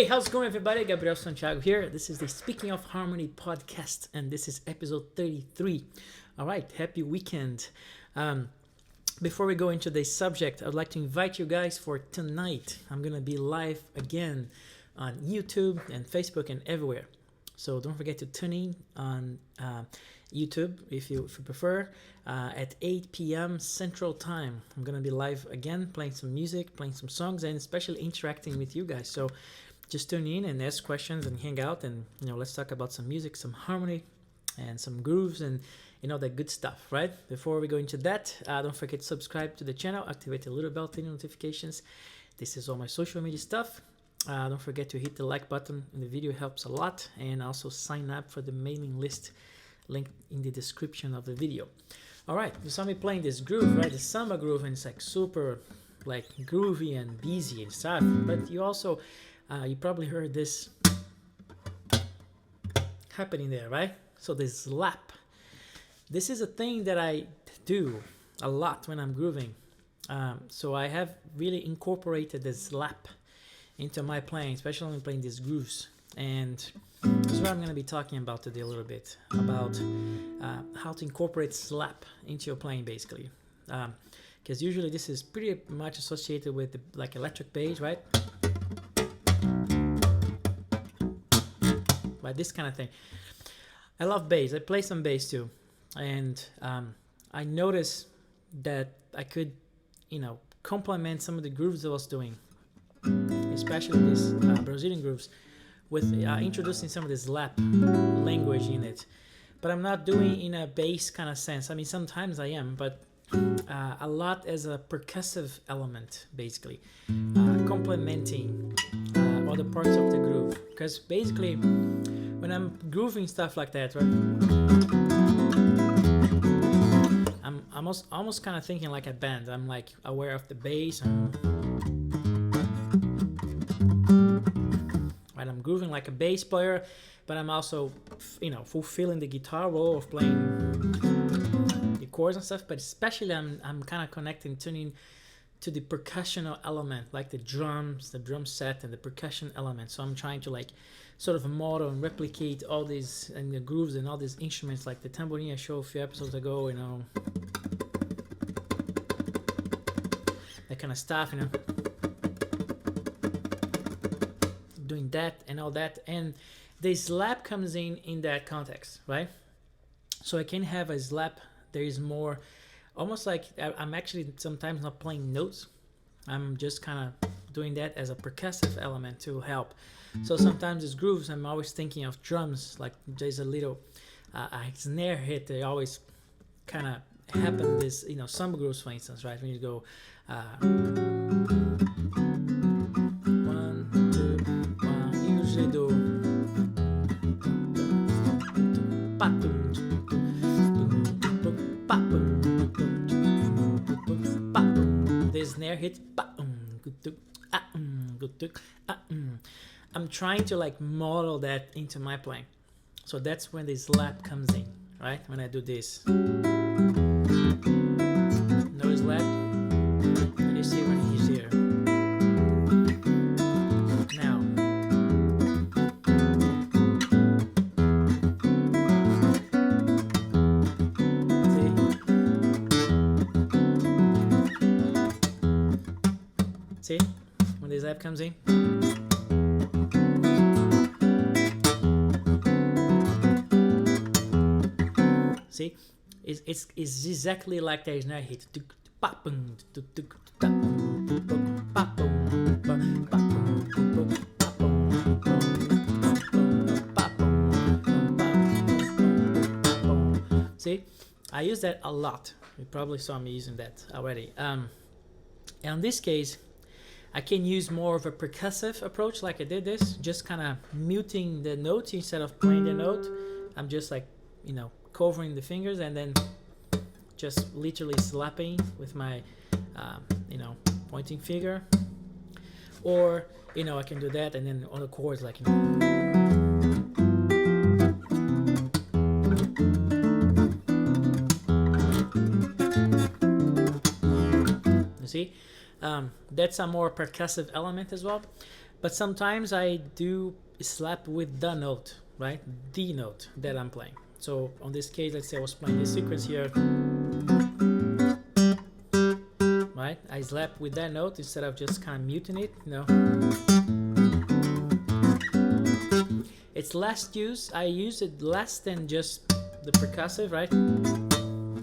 How's it going, everybody? Gabriel, Santiago here. This is the Speaking of Harmony podcast, and this is episode 33. All right, happy weekend. Before we go into the subject, I'd like to invite you guys for tonight. I'm going to be live again on YouTube and Facebook and everywhere. So don't forget to tune in on YouTube if you prefer at 8 p.m. Central Time. I'm going to be live again, playing some music, playing some songs, and especially interacting with you guys. So just tune in and ask questions and hang out, and let's talk about some music, some harmony, and some grooves, and that good stuff, right? Before we go into that, don't forget to subscribe to the channel, activate the little bell, turn on notifications. This is all my social media stuff. Don't forget to hit the like button in the video, helps a lot, and also sign up for the mailing list, link in the description of the video. All right, you saw me playing this groove, right? The Samba groove, and it's like super like groovy and busy and stuff, but you also you probably heard this happening there, right? So this slap. This is a thing that I do a lot when I'm grooving. So I have really incorporated the slap into my playing, especially when I'm playing these grooves. And that's what I'm going to be talking about today a little bit, about how to incorporate slap into your playing, basically. Because usually this is pretty much associated with like electric bass, right? Like this kind of thing. I love bass. I play some bass too. And I noticed that I could, complement some of the grooves I was doing, especially these Brazilian grooves, with introducing some of this slap language in it. But I'm not doing in a bass kind of sense. I mean, sometimes I am, but a lot as a percussive element, basically, complementing other parts of the groove. Because basically, when I'm grooving stuff like that, right? I'm almost kind of thinking like a band. I'm like aware of the bass. Right, I'm grooving like a bass player, but I'm also, fulfilling the guitar role of playing the chords and stuff. But especially, I'm kind of connecting, tuning to the percussional element, like the drums, the drum set, and the percussion element. So I'm trying to like sort of model and replicate all these and the grooves and all these instruments, like the tambourine I showed a few episodes ago, that kind of stuff, doing that and all that. And the slap comes in that context, right? So I can have a slap. There is more, almost like I'm actually sometimes not playing notes. I'm just kind of doing that as a percussive element to help. So sometimes these grooves, I'm always thinking of drums, like there's a little snare hit. They always kind of happen, this, Samba grooves, for instance, right? When you go 1, 2, 1, usually do this snare hit. I'm trying to like model that into my playing. So that's when the slap comes in, right? When I do this. No slap. And you see when he's here. Now. See? When the slap comes in. See, it's exactly like there is no hit. See, I use that a lot. You probably saw me using that already. And in this case, I can use more of a percussive approach, like I did this, just kind of muting the note instead of playing the note. I'm just like, covering the fingers and then just literally slapping with my, pointing finger. Or, I can do that and then on the chords, like, you see? That's a more percussive element as well. But sometimes I do slap with the note, right? The note that I'm playing. So on this case, let's say I was playing this sequence here, right? I slap with that note instead of just kind of muting it, It's less used. I use it less than just the percussive, right?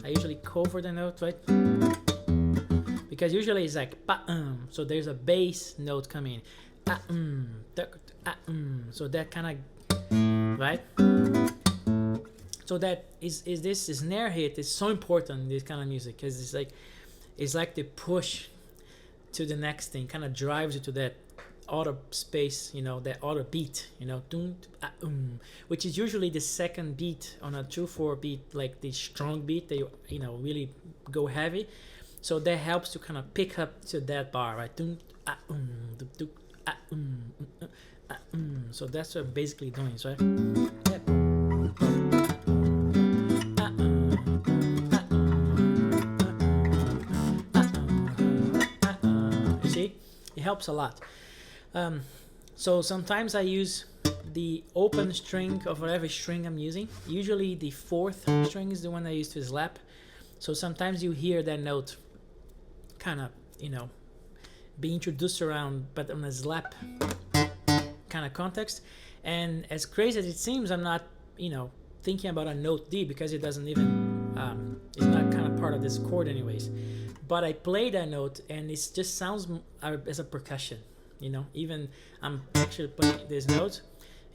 I usually cover the note, right? Because usually it's like so there's a bass note coming so that kind of, right? So that is this snare hit is so important in this kind of music, because it's like the push to the next thing, kind of drives you to that other space, that other beat, which is usually the second beat on a 2/4 beat, like the strong beat that you really go heavy. So that helps to kind of pick up to that bar, right? So that's what I'm basically doing, right? You see, it helps a lot. So sometimes I use the open string of whatever string I'm using. Usually the 4th string is the one I use to slap. So sometimes you hear that note kind of, be introduced around, but on a slap kind of context. And as crazy as it seems, I'm not, thinking about a note D, because it doesn't even, it's not kind of part of this chord anyways. But I play that note and it just sounds as a percussion, even I'm actually playing this note.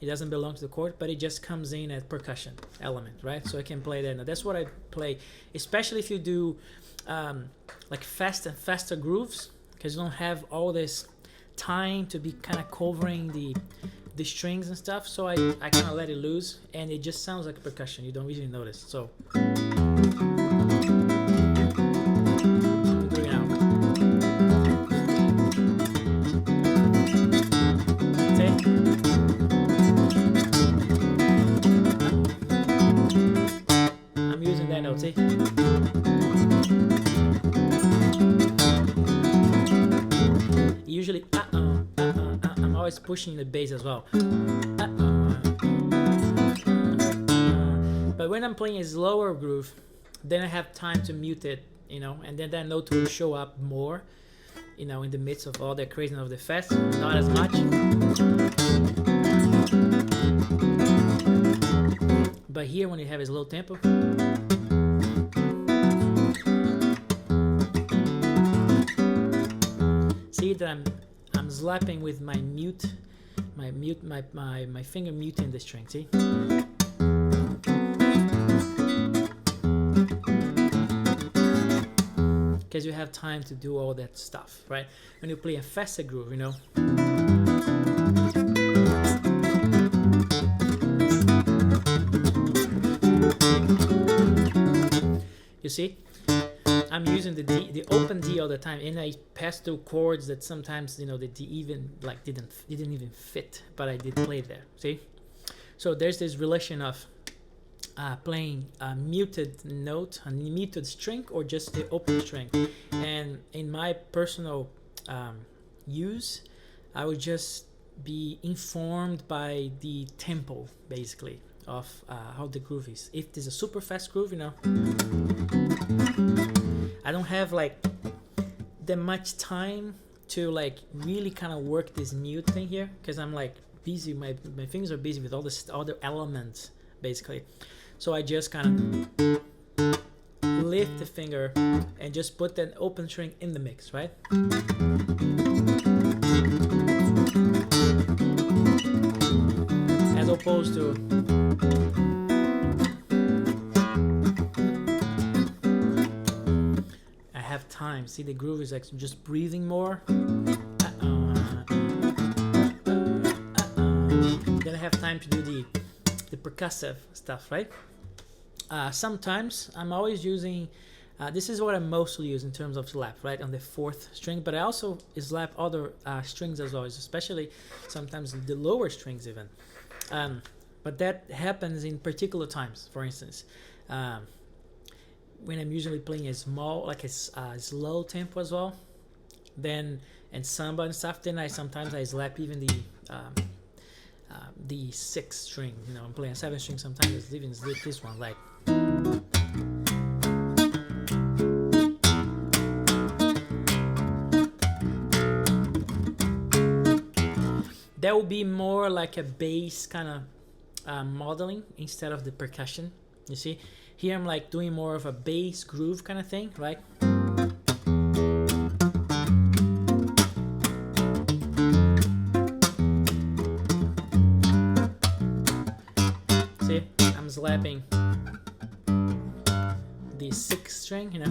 It doesn't belong to the chord, but it just comes in as percussion element, right? So I can play that. Now that's what I play, especially if you do like fast and faster grooves, because you don't have all this time to be kind of covering the strings and stuff. So I kind of let it loose, and it just sounds like a percussion. You don't really notice. So I'm using that note, see? Usually, I'm always pushing the bass as well. But when I'm playing a slower groove, then I have time to mute it, and then that note will show up more, in the midst of all the craziness of the fast, not as much. But here, when you have a slow tempo, see that I'm slapping with my finger muting the string, see? Because you have time to do all that stuff, right? When you play a faster groove, You see? I'm using the open D all the time, and I pass through chords that sometimes the D even didn't even fit, but I did play there. See, so there's this relation of playing a muted note, a muted string, or just the open string. And in my personal use, I would just be informed by the tempo, basically, of how the groove is. If there's a super fast groove, I don't have that much time to really kind of work this mute thing here, because I'm busy. My fingers are busy with all this other elements, basically. So I just kind of lift the finger and just put that open string in the mix, right? As opposed to I have time. See, the groove is just breathing more. Then I have time to do the percussive stuff, right? Sometimes I'm always using, this is what I mostly use in terms of slap, right, on the 4th string, but I also slap other strings as well, especially sometimes the lower strings even. But that happens in particular times. For instance, when I'm usually playing a small, a slow tempo as well, then and samba and stuff, then I sometimes slap even the 6th string. You know, I'm playing a 7th string, sometimes I even slip this one, like. That will be more like a bass kind of modeling instead of the percussion. You see, here I'm like doing more of a bass groove kind of thing, right? See, I'm slapping the 6th string, you know,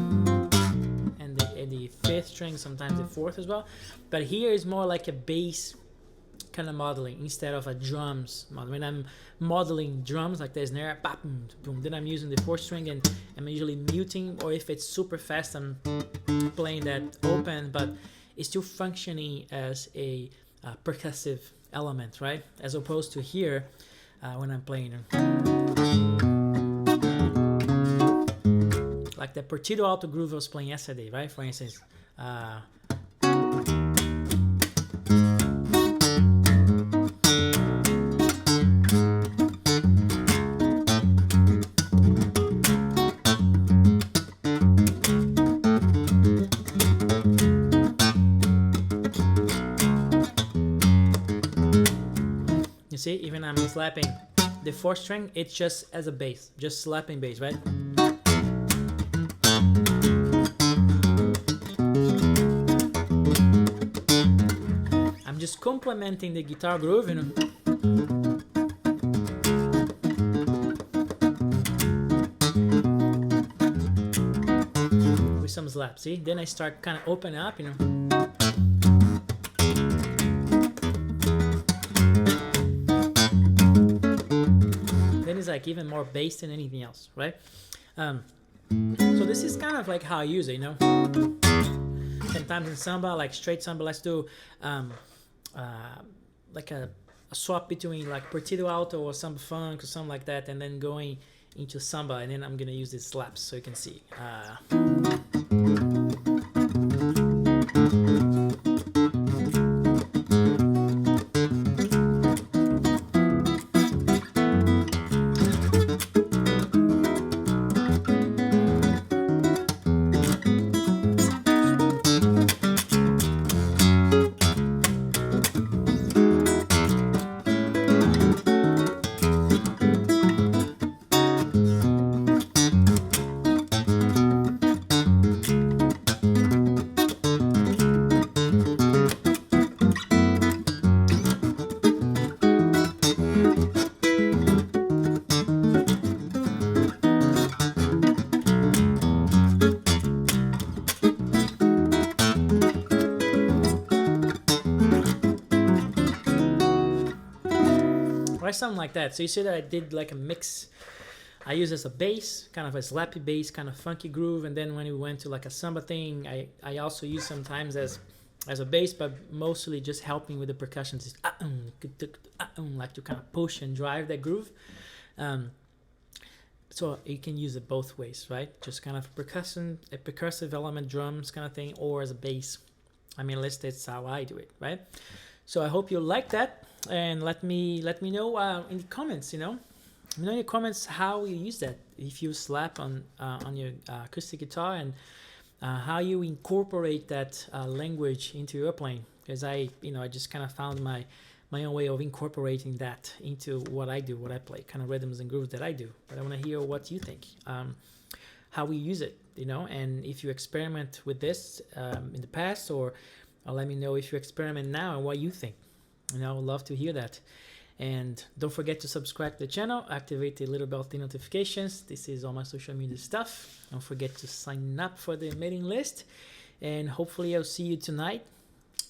and the 5th string, sometimes the 4th as well. But here is more like a bass kind of modeling instead of a drums model. When I'm modeling drums like the snare, boom, boom, then I'm using the 4th string and I'm usually muting, or if it's super fast, I'm playing that open, but it's still functioning as a percussive element, right? As opposed to here when I'm playing like the partido alto groove I was playing yesterday, right? For instance, you see, even I'm slapping the 4th string, it's just as a bass, just slapping bass, right? I'm just complementing the guitar groove, you know. With some slap, see? Then I start kind of open up, you know. It's like even more bass than anything else, right? So this is kind of like how I use it, you know. Sometimes in samba, like straight samba, let's do like a swap between like partido alto or samba funk or something like that, and then going into samba, and then I'm gonna use these slaps so you can see. Or something like that. So you see that I did like a mix. I use as a bass, kind of a slappy bass, kind of funky groove, and then when we went to like a samba thing, I also use sometimes as a bass, but mostly just helping with the percussions, just like to kind of push and drive that groove. So you can use it both ways, right? Just kind of percussion, a percussive element, drums kind of thing, or as a bass. I mean, at least that's how I do it, right? So I hope you like that, and let me know in the comments. Let me know in the comments how you use that. If you slap on your acoustic guitar, and how you incorporate that language into your playing. Because I just kind of found my own way of incorporating that into what I do, what I play, kind of rhythms and grooves that I do. But I want to hear what you think, how we use it, and if you experiment with this in the past, or let me know if you experiment now and what you think. I would love to hear that. And don't forget to subscribe to the channel, activate the little bell thing notifications. This is all my social media stuff. Don't forget to sign up for the mailing list. And hopefully I'll see you tonight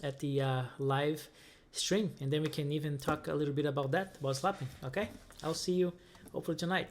at the live stream. And then we can even talk a little bit about slapping, okay? I'll see you hopefully tonight.